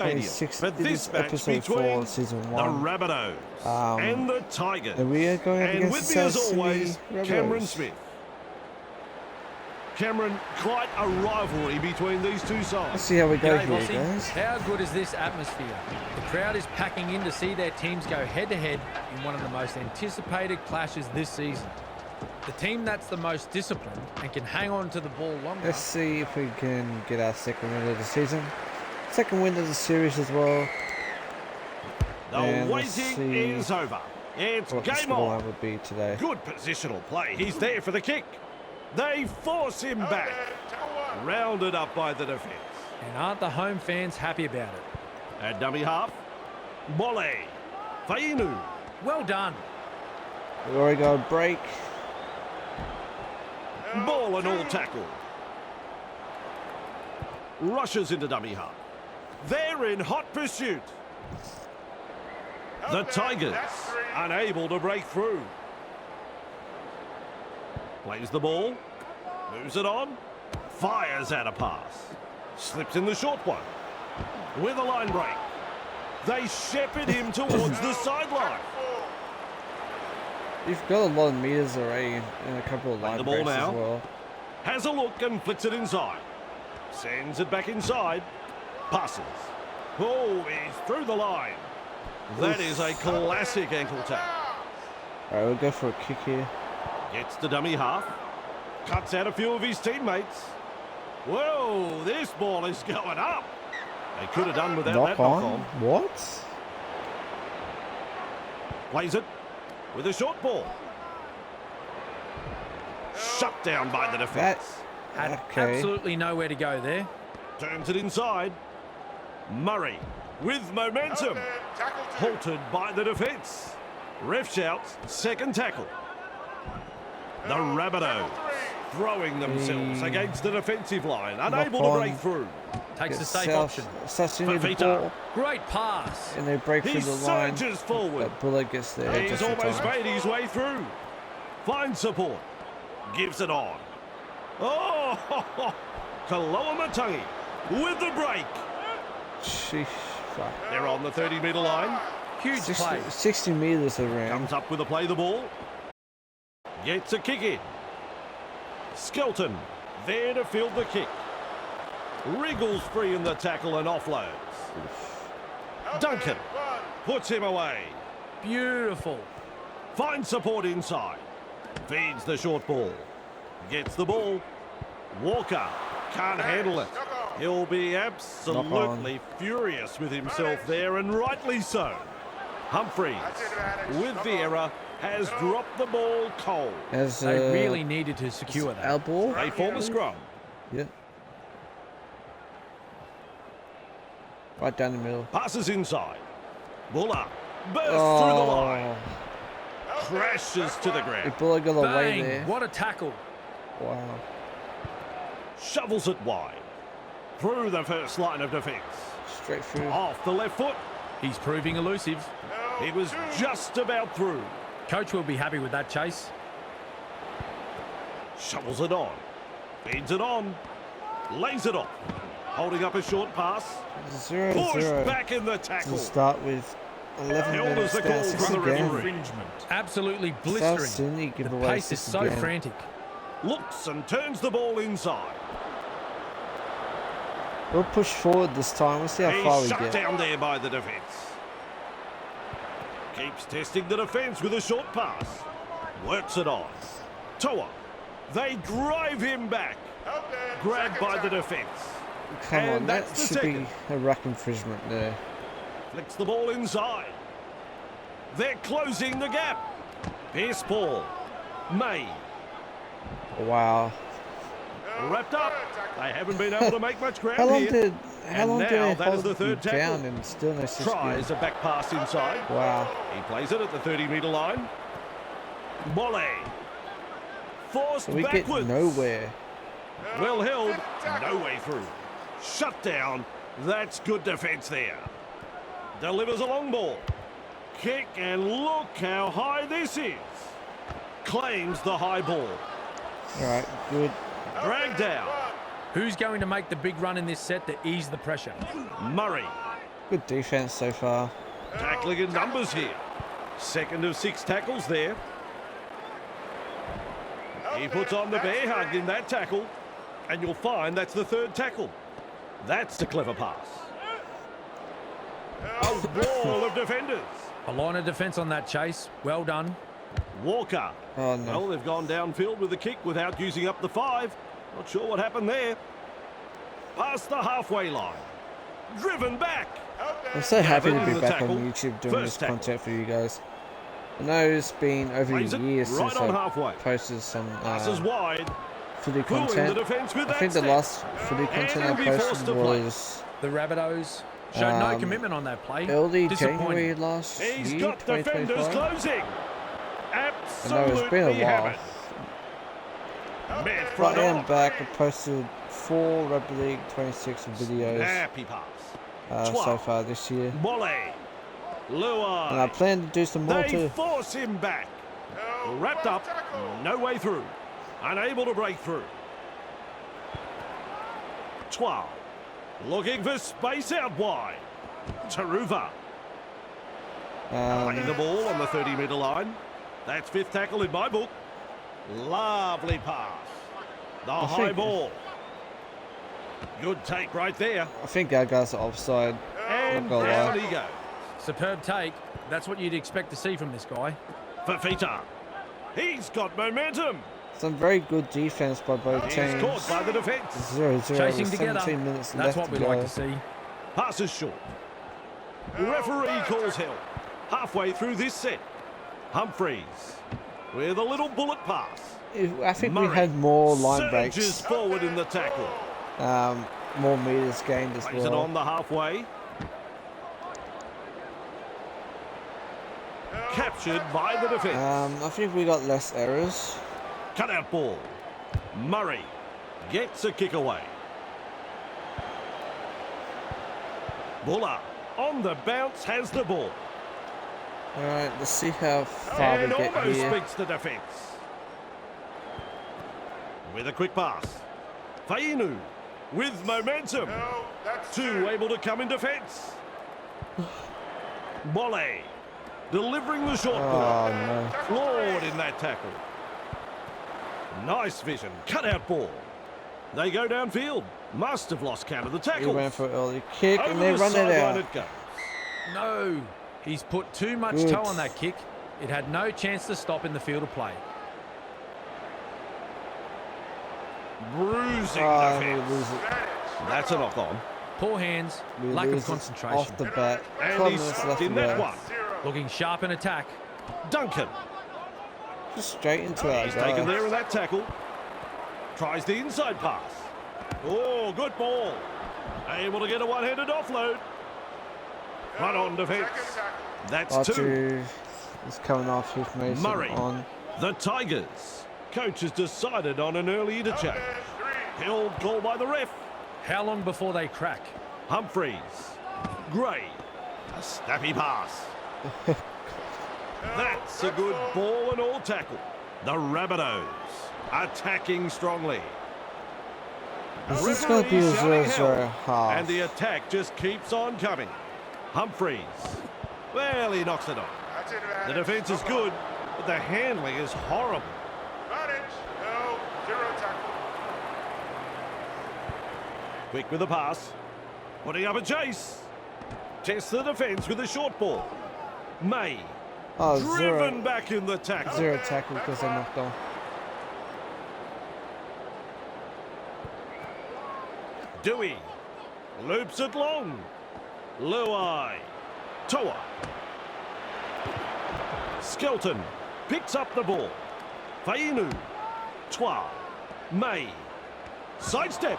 For this match episode between 4, season the 1. Rabbitohs and the Tigers. And we are going up and against with the me as always, S1E4 Cameron Smith. Cameron, quite a rivalry between these two sides. Let's see how we go G'day, here, Bossy. guys. How good is this atmosphere? The crowd is packing in to see their teams go head-to-head in one of the most anticipated clashes this season. The team that's the most disciplined and can hang on to the ball longer. Let's see if we can get our second win of the season. Second win of the series as well. The And let's waiting see is over. It's what the game on. scoreline would be today. Good positional play. He's there for the kick. They force him back. Rounded up by the defence. And aren't the home fans happy about it? At dummy half, Mole, Fainu. Well done. We already got a break. Ball and all tackle. Rushes into dummy half. They're in hot pursuit. The Tigers unable to break through. Plays the ball. Moves it on. Fires out a pass. Slips in the short one. With a line break. They shepherd him towards the sideline. You've got a lot of meters already and a couple of line the ball breaks now. as well. Has a look and flicks it inside. Sends it back inside. Passes. Oh, he's through the line. That is a classic ankle tap. Alright, we'll go for a kick here. Gets the dummy half. Cuts out a few of his teammates. Whoa, this ball is going up. They could have done without that knock on. What? Plays it with a short ball. Shut down by the defence. Had Okay. absolutely nowhere to go there. Turns it inside. Murray with momentum. Halted by the defence. Ref shouts, second tackle. The Rabbitohs throwing themselves against the defensive line, unable to break through. Takes the safe South, option. Sassoon the Fafita. ball, Great pass. and they break He through the line. surges forward. That bullet gets there He's just in almost time. made his way through. Finds support. Gives it on. Oh, Kaloa Matangi with the break. Sheesh, fuck. They're on the 30-metre line. Huge play. 60 meters around. Comes up with a play the ball. Gets a kick in. Skelton there to field the kick. Wriggles free in the tackle and offloads. Duncan puts him away. Beautiful. Finds support inside. Feeds the short ball. Gets the ball. Walker can't handle it. He'll be absolutely furious with himself there, and rightly so. Humphreys, with the error, has dropped the ball cold. As, They really needed to secure our that. ball. They form a scrum. Yeah. Right down the middle. Passes inside. Buller bursts through the line. Crashes to the The ground. bullet got away Bang. there. What a tackle. Wow. Shovels it wide. Through the first line of defence. Straight through. Off the left foot. He's proving elusive. He was just about through. Coach will be happy with that chase. Shovels it on. Feeds it on. Lays it off. Holding up a short pass. 0-0. Pushed back in the To tackle. start with 11 Held minutes as the down, call 6 from the again. referee. Absolutely South blistering. Sydney give The away pace is 6 so again. frantic. Looks and turns the ball inside. We'll push forward this time. We'll see how far we He's shut get. down there by the defence. Keeps testing the defence with a short pass. Works it on. Toa. They drive him back. Grabbed by the defence. Come on, And that that's the should be second. a ruck infringement there. Flicks the ball inside. They're closing the gap. Pierce Paul. May. Wow. Wrapped up. They haven't been able to make much ground How long here. did And they now that is hold the you third tackle. down and still no 6 Tries again? a back pass inside. Wow. He plays it at the 30-metre line. Mole. Forced So we get backwards. nowhere. Well held. No way through. Shut down. That's good defence there. Delivers a long ball. Kick, and look how high this is. Claims the high ball. All right, good. Dragged out. Who's going to make the big run in this set to ease the pressure? Murray Good defense so far. Tackling in numbers here. Second of 6 tackles there. He puts on the bear hug in that tackle. And you'll find that's the 3rd tackle. That's a clever pass. A wall of defenders. A line of defence on that chase. Well done. Walker. Oh no. Well, they've gone downfield with the kick without using up the 5. Not sure what happened there. Past the halfway line. Driven back. I'm so happy to be the back tackle. on YouTube doing this First tackle. content for you guys. I know it's been over Plays it years right since on I halfway. posted some Passes wide. footy Fooling the content. defence with I that think the step. last footy content I he'll be forced posted to play. was The Rabbitohs showed no commitment on that play. early Disappointing. January last He's year, got defenders 2025. closing. I know Absolutely it's been a while. hammered. Met But front I am on. back. I posted 4 Rugby League 26 videos Happy pass. so far this year. Mole. And I Luai. plan to do some more They too. force him back. Wrapped up. No way through. Unable to break through. 12. Looking for space out wide. Taruva. Playing the ball on the 30-metre line. That's 5th tackle in my book. Lovely pass. The high think- ball. Good take right there. I think our guys are offside. And Not gonna down lie. he goes. Superb take. That's what you'd expect to see from this guy. Fafita. He's got momentum. Some very good defense by both He's teams. caught by the defence. 0-0 Chasing with together. 17 minutes That's left what to we go. like to see. Passes short. Referee calls help. Halfway through this set. Humphreys with a little bullet pass. I think we Murray had more line surges breaks, forward in the tackle. more meters gained as Plays it well. on the halfway. Captured by the defence. I think we got less errors. Cut out ball. Murray gets a kick away. Buller on the bounce has the ball. All right, let's see how far And we get almost here. beats the defence. With a quick pass. Fainu with momentum. Two able to come in defence. Mole delivering the short ball. Oh no! Flawed in that tackle. Nice vision. Cut out ball. They go downfield. Must have lost count of the He tackle. went for an early kick Over and they the run it sideline out. it goes. No. He's put too much Good. toe on that kick. It had no chance to stop in the field of play. Bruising Oh, we defence. lose it. That's a knock on. Poor hands, We lack of lose it concentration. off the bat. And 12 he's minutes stuck left to in that go. one. Looking sharp in attack. Duncan. Just straight into our He's taken guy. there in that tackle. Tries the inside pass. Oh, good ball. Able to get a one-handed offload. Run on defence. That's two. Archer is coming off with Mason Murray. on. The Tigers. Coach has decided on an early interchange. Held call by the ref. How long before they crack? Humphreys. Gray. A snappy pass. That's a good ball and all tackle. The Rabbitohs attacking strongly. Is this going to be a Referee shouting 0-0 help, half? and the attack just keeps on coming. Humphreys. Well, he knocks it off. The defence is good, but the handling is horrible. Quick with the pass. Putting up a chase. Tests the defence with a short ball. May. Oh, Driven back in the tackle. zero tackle because they knocked on. Dewey. Loops it long. Luai. Toa. Skelton picks up the ball. Fainu. Twa. May. Sidestep.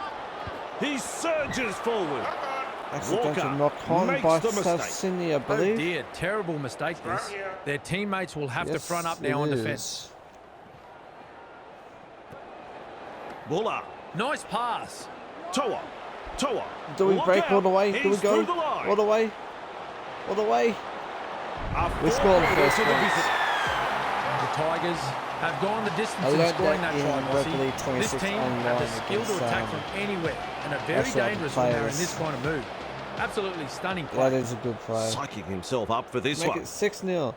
He surges forward. Accidental Walker knock on makes by the South mistake. Sydney, I Oh believe. dear, terrible mistake this. Their teammates will have to Yes, front up it now on is. defence. Buller. Nice pass. Toa. Toa. Do we Look break out. all the way? Do we He's go through the line. all the way? All the way? A We scored the forward first to the points. visitors. The Tigers have gone the I distance in learned scoring that that in try, Rugby League Mossy. 26 This team online have the skill to against, attack from anywhere and are very actually dangerous when they're in players. this kind of mood. Absolutely stunning play. That is a good play. Psyching himself up for this Make one. it 6-0.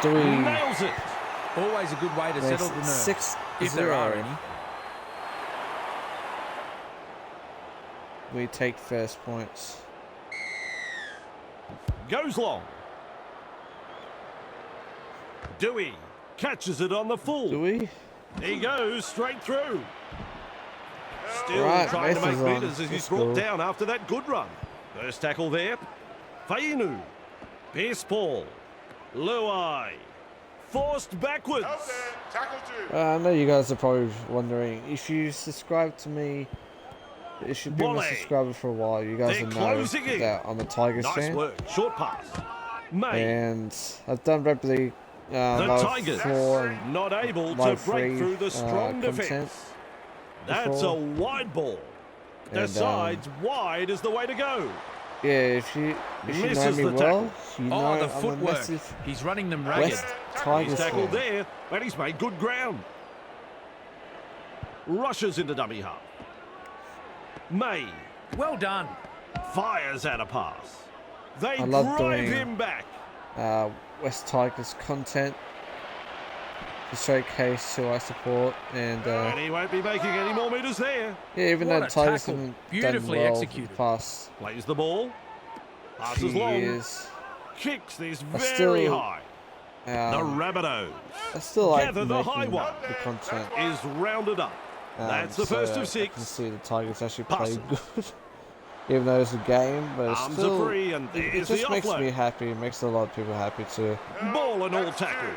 Do we... Nails it. Always a good way to Makes settle the it nerves, 6-0. if there are any. We take first points. Goes long. Dewey catches it on the full. Do we? He goes straight through. Still Right, trying to make Mason's on. meters as he's That's brought cool. down after that good run. First tackle there. Fainu. Pierce Paul. Luai. Forced backwards. I know you guys are probably wondering, if you subscribe to me, if you've been a Volley. subscriber for a while, you guys They're will know closing in. that I'm a Tigers Nice fan. work. Short pass. May. And I've done Rugby League The Live Tigers 4 and not able to Live break 3 through the strong content defence. That's a before. wide ball. And, Decides wide is the way to go. Yeah, if you know Misses me the well, you know Oh, the I'm a footwork. massive He's running them ragged. West Tigers He's tackled fan. there, and he's made good ground. Rushes into dummy half. May Well done. fires out a pass. They I love drive doing- him back. West Tigers content to showcase who I support, and And he won't be making any more meters there. yeah, even What though a the Tigers tackle. haven't Beautifully done well executed. the past Plays the ball. Passes few long. years, Kicks this I very still, high. The Rabbitohs I still like gather the high making one. the content. Is rounded up. That's the first of I 6. can see the Tigers actually Passes. play good, even though it's a game, but it's Arms still, are free, and it there's just the makes offload. me happy. It makes a lot of people happy too. Ball and all tackle.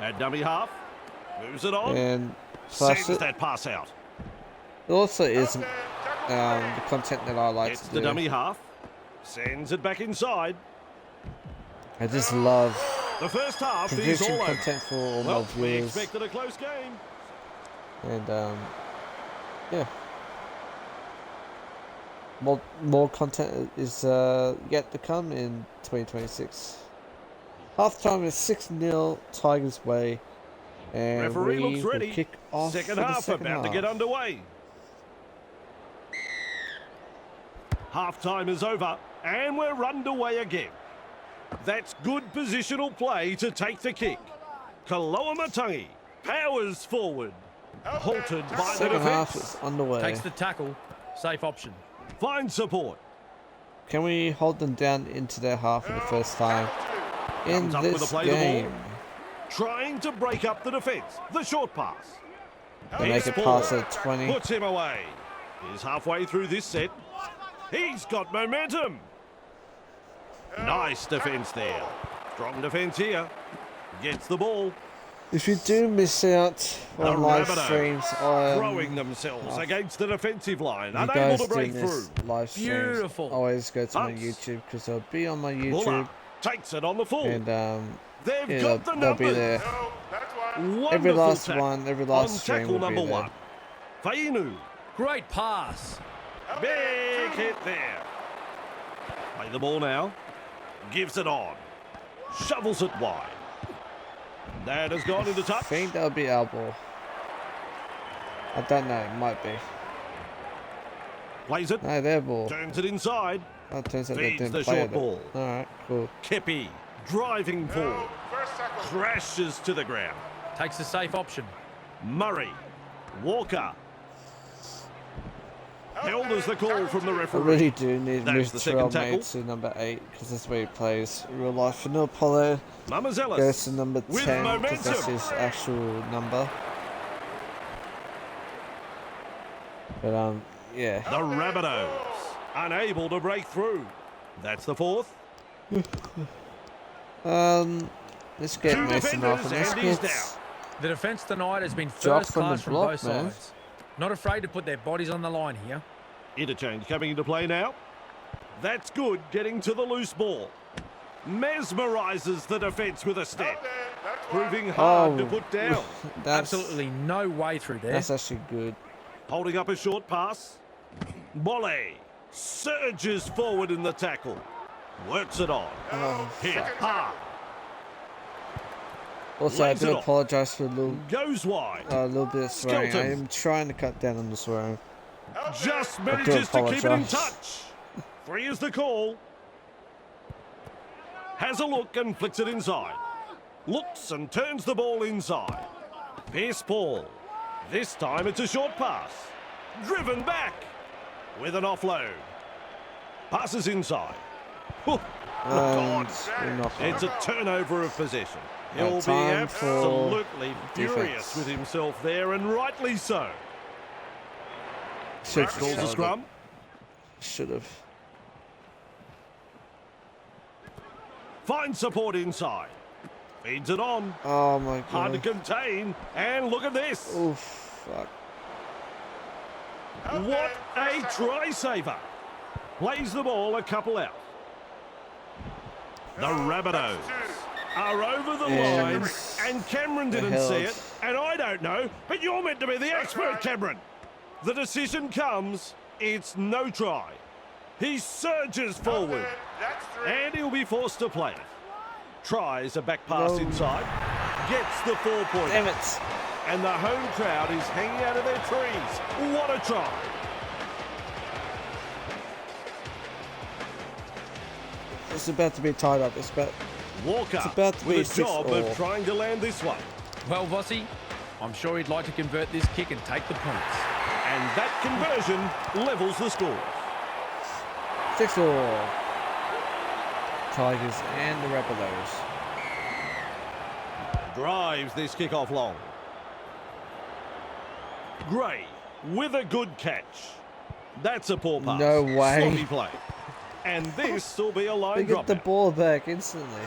At dummy half. Moves it on. And plus Sends it that pass out. also is the content that I like Gets to the do. dummy half. Sends it back inside. I just love The first half is producing all over. content for all Well, my we viewers, expected a close game. and yeah, more content is yet to come in 2026. Halftime is 6-0 Tigers way, and Referee we looks will ready. kick off Second for the half second about to get half. underway. Half time is over, and we're underway again. That's good positional play to take the kick. Kaloa Matangi powers forward. Halted by the Second half defence. is underway. Takes the tackle. Safe option. Finds support. Can we hold them down into their half for the first time in Comes up with a this play the ball. game? Trying to break up the defence. The short pass. They make it Pierce past Paul at 20. Puts him away. He's halfway through this set. He's got momentum. Nice defence there. Strong defence here. Gets the ball. If you do miss out The on live Rabbitohs streams, throwing themselves against the defensive line. you Unable guys to break doing through. this live streams, Beautiful. always go to my Ups. YouTube because they'll be on my Muller YouTube, takes it on the full. and They've yeah, got the they'll be numbers. there. Wonderful Every last tackle. one, every On last stream tackle will number be there. 1. Fainu. Great pass. Big hit there. Play the ball now. Gives it on. Shovels it wide. That has gone into I touch. think that'll be our ball. I don't know, it might be. Plays it. No, their ball. Turns it inside. Oh, it turns out they Feeds didn't the play short it. ball. Alright, cool. Kepi driving forward. Crashes to the ground. Takes the safe option. Murray. Walker. Held as the call from the I referee. really do need to That's move the Terrell second tackle. May to number 8 because that's where he plays real life. Fanil Polo Mamazelis goes to number with 10 because that's momentum. his actual number. But yeah. The Rabbitohs unable to break through. That's the fourth. Let's get Two Mason off and defenders let's and he's get down. The defence tonight has been Drop first from the class from block, both man. sides. Not afraid to put their bodies on the line here. Interchange coming into play now. That's good, getting to the loose ball. Mesmerises the defence with a step. Proving hard to put down. that's, Absolutely no way through there. That's actually good. Holding up a short pass. Bolle surges forward in the tackle. Works it on. Oh, Hit fuck. hard. Also, I Lays it do off. apologise for a little Goes wide. bit of swearing. I Skelton. am trying to cut down on the swearing. Just manages to keep it in apologise. touch. 3 is the call. Has a look and flicks it inside. Looks and turns the ball inside. Pierce ball. This time it's a short pass. Driven back with an offload. Passes inside. Look on. It's a turnover of possession. He'll be absolutely furious with himself there, and rightly so. Calls a scrum. Should have. Finds support inside. Feeds it on. Oh my Hard to god. contain. And look at this. Oh fuck. What a try saver. Plays the ball a couple out. The Rabbitohs are over the line, and Cameron didn't see it, and I don't know, but you're meant to be the expert, Cameron. The decision comes, it's no try. He surges forward, and he'll be forced to play it. Tries a back pass inside, gets the 4-point. Damn it. And the home crowd is hanging out of their trees. What a try. It's about to be tied up. Walker it's about to be with a job 6-all. of trying to land this one. Well, Vossi, I'm sure he'd like to convert this kick and take the points. And that conversion levels the score. 6-all. Tigers and the Rabbitohs. Drives this kick off long. Gray with a good catch. That's a poor pass. No way. Sloppy play. And this will be a line They drop. get the ball back instantly.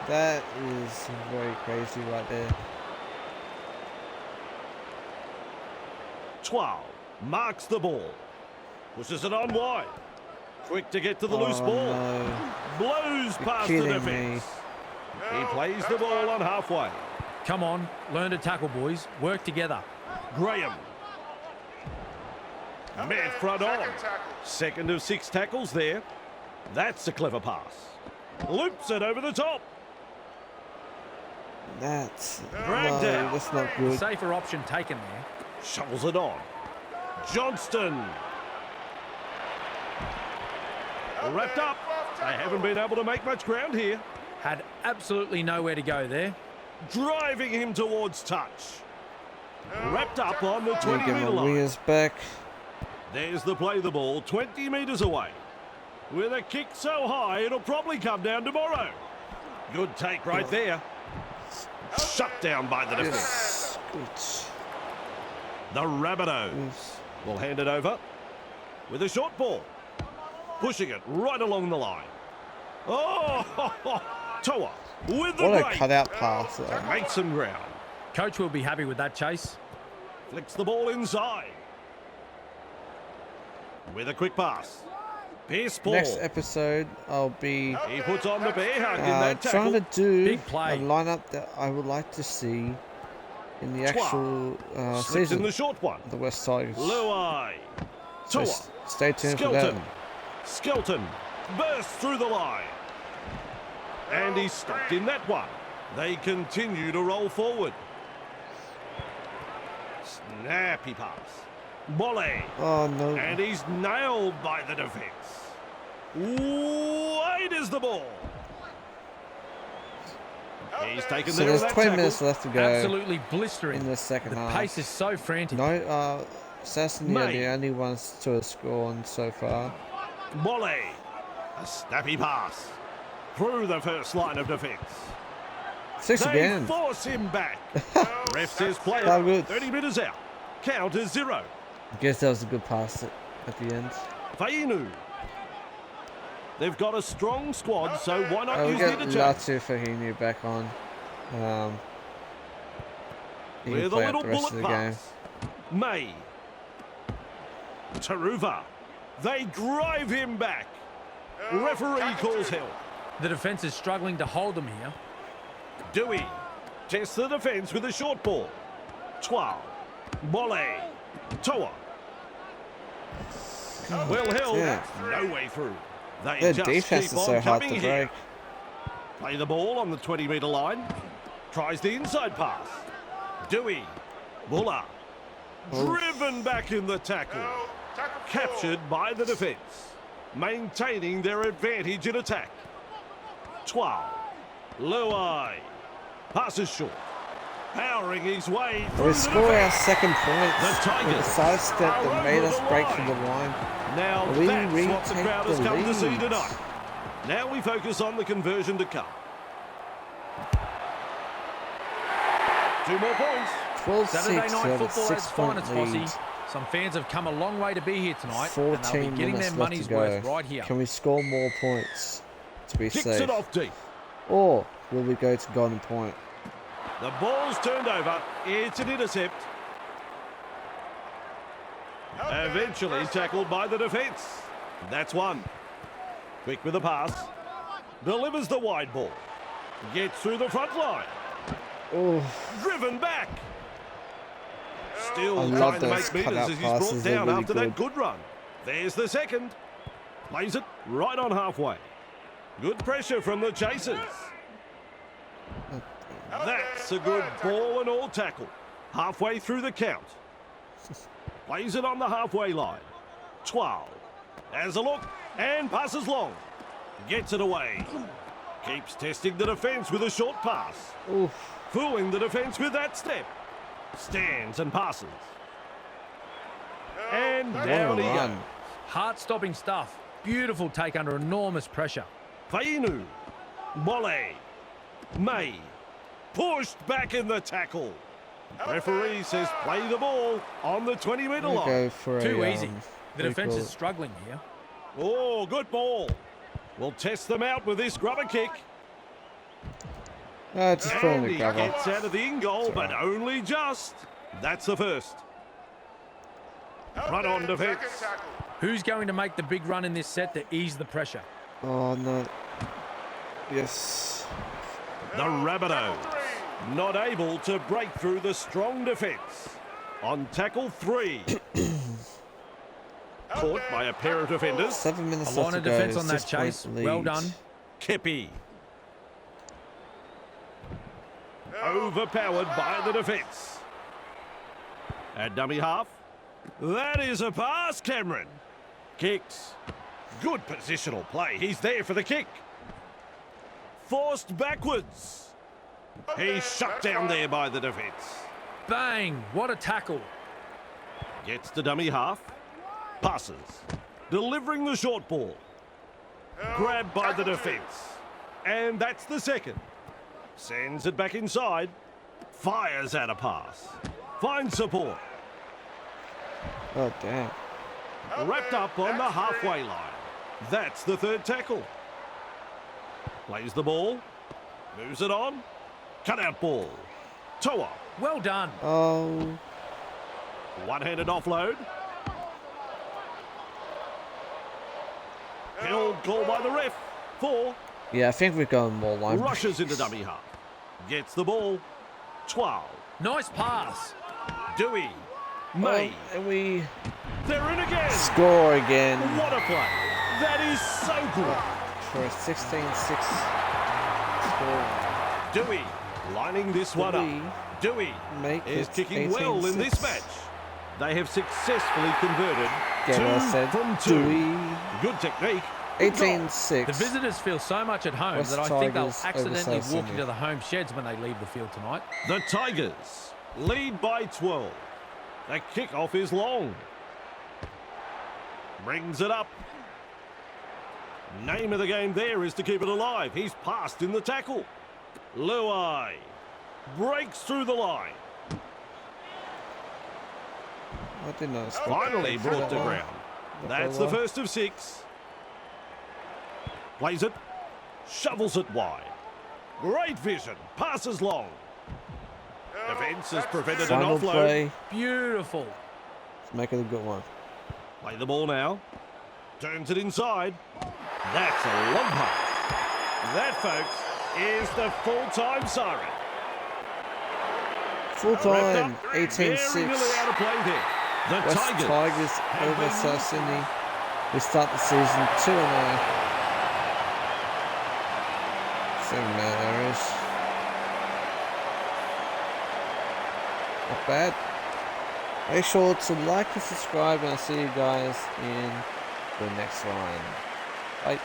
That is very crazy right there. 12 marks the ball. Pushes it on wide. Quick to get to the loose ball. No. Blows You're past the kidding defence. He plays the ball on halfway. Come on, learn to tackle, boys. Work together. Graham. Met front on. Second of 6 tackles there. That's a clever pass. Loops it over the top. That's Dragged out. that's not good. Safer option taken there. Shovels it on. Johnston. Wrapped up. They haven't been able to make much ground here. Had absolutely nowhere to go there. Driving him towards touch. Wrapped up on the Get 20-metre my line. wingers back. There's the play the ball 20 metres away. With a kick so high, it'll probably come down tomorrow. Good take right there. Shut down by the defence. Yes. The Rabbitohs Yes. will hand it over with a short ball. Pushing it right along the line. Oh, Toa with the What a break. cutout pass. Makes some ground. Coach will be happy with that chase. Flicks the ball inside. With a quick pass. Pierce ball. Next episode, I'll be He puts on the bear hug in that tackle. trying to do Big play. a lineup that I would like to see in the actual Slips season. in the short one. The West Tigers. Luai. So Toa. stay tuned for that. Skelton. Skelton bursts through the line. And he's stuck in that one. They continue to roll forward. Snappy pass. Volley. Oh no. And he's nailed by the defence. Wide is the ball. He's taken So there there's with that 20 tackle. minutes left to go Absolutely blistering. in the second The half. pace is so frantic. No, Sasson are May. the only ones to have scored so far. Volley. A snappy pass. Through the first line of defence. 6 They again. force him back. Ref says play How it. good. 30 metres out. Count is 0. I guess that was a good pass at the end. Fainu. They've got a strong squad, so why not We'll use the get interchange? Latu Fahinu back on. He can With a play out little the rest of bullet the game. pass. May. Taruva. They drive him back. Referee calls help. The defence is struggling to hold them here. Dewey tests the defence with a short ball. 12. Volley. Toa. Well held. Yeah. No way through. They Their just defense keep is on so hard coming to here. break. Play the ball on the 20-metre line. Tries the inside pass. Dewey. Buller. Driven back in the tackle. Captured by the defence. Maintaining their advantage in attack. 12. Luai. Passes short. Powering his way through We the score our defence. second The points Tigers with a sidestep that are made over us the break line. through the line. Now We that's what the retake crowd has the come to see lead. tonight. Now we focus on the conversion to come. 2 more points. 12-6, Saturday we night have a football has 6-point finest, lead. Fossey. Some fans have come a long way to be here tonight, and they'll 14 be getting minutes their left money's to go. worth right here. Can we score more points to be Kicks safe? it off deep. Or will we go to golden point? The ball's turned over. It's an intercept. Eventually tackled by the defence. That's one. Quick with the pass. Delivers the wide ball. Gets through the front line. Oh, Driven back. Still I love trying to those make meters cut-out as he's brought passes, they're down really after that good. good run. There's the second. Plays it right on halfway. Good pressure from the chasers. That's a good ball and all tackle. Halfway through the count. Plays it on the halfway line. 12. Has a look and passes long. Gets it away. Keeps testing the defence with a short pass. oof. Fooling the defence with that step. Stands and passes. And down he goes. Run. Heart-stopping stuff. Beautiful take under enormous pressure. Fainu. Mole. May. Pushed back in the tackle. Referee says play the ball on the 20-metre We'll line. go for Too a, easy. The what do you defence call is it? struggling here. Oh, good ball. We'll test them out with this grubber kick. Just put in And the he cover. gets out of the in goal, It's but only just. That's the first. Run on defence. Who's going to make the big run in this set to ease the pressure? Oh, no. Yes. The Rabbitohs not able to break through the strong defence. On tackle 3. Caught by a pair of defenders. 7 A minutes line left to of go. defence on that 6 point chase. Well lead. done. Kepi. Overpowered by the defence. At dummy half. That is a pass, Cameron. Kicks. Good positional play. He's there for the kick. Forced backwards. He's shut down there by the defence. Bang! What a tackle. Gets to dummy half. Passes. Delivering the short ball. Grabbed by the defence. And that's the second. Sends it back inside. Fires out a pass. Finds support. Oh, damn. Wrapped up on the halfway line. That's the third tackle. Plays the ball. Moves it on. Cut out ball. Toa. Well done. Oh, One-handed offload. Held call by the ref. 4. yeah, I think we're going more line. Rushes into dummy half. Gets the ball. 12. Nice pass. Dewey. May. And we They're in again. score again What a play. That is so good. for a 16-6 score. Dewey lining this one up. Dewey Make is it kicking well in this 18-6. match. They have successfully converted Get what I 2 said. from 2. Dewey. Good technique. Good goal. 18-6. The visitors feel so much at home West that I think they'll Tigers over accidentally South walk Sydney. into the home sheds when they leave the field tonight. The Tigers lead by 12. The kickoff is long. Brings it up. Name of the game there is to keep it alive. He's passed in the tackle. Luai breaks through the line. I didn't know. Finally brought to ground. That's the first of 6. Plays it. Shovels it wide. Great vision. Passes long. Defence has prevented an Final offload. play. Beautiful. Let's make it a good one. Play the ball now. Turns it inside. That's a long pass. That, folks, is the full-time siren. Full Wrapped time. up. Very 18-6. nearly out of play there. The West Tigers. Tigers over South Sydney. We start the season 2-0. 7-man errors. Not bad. Make sure to like and subscribe, and I'll see you guys in the next one. Bye.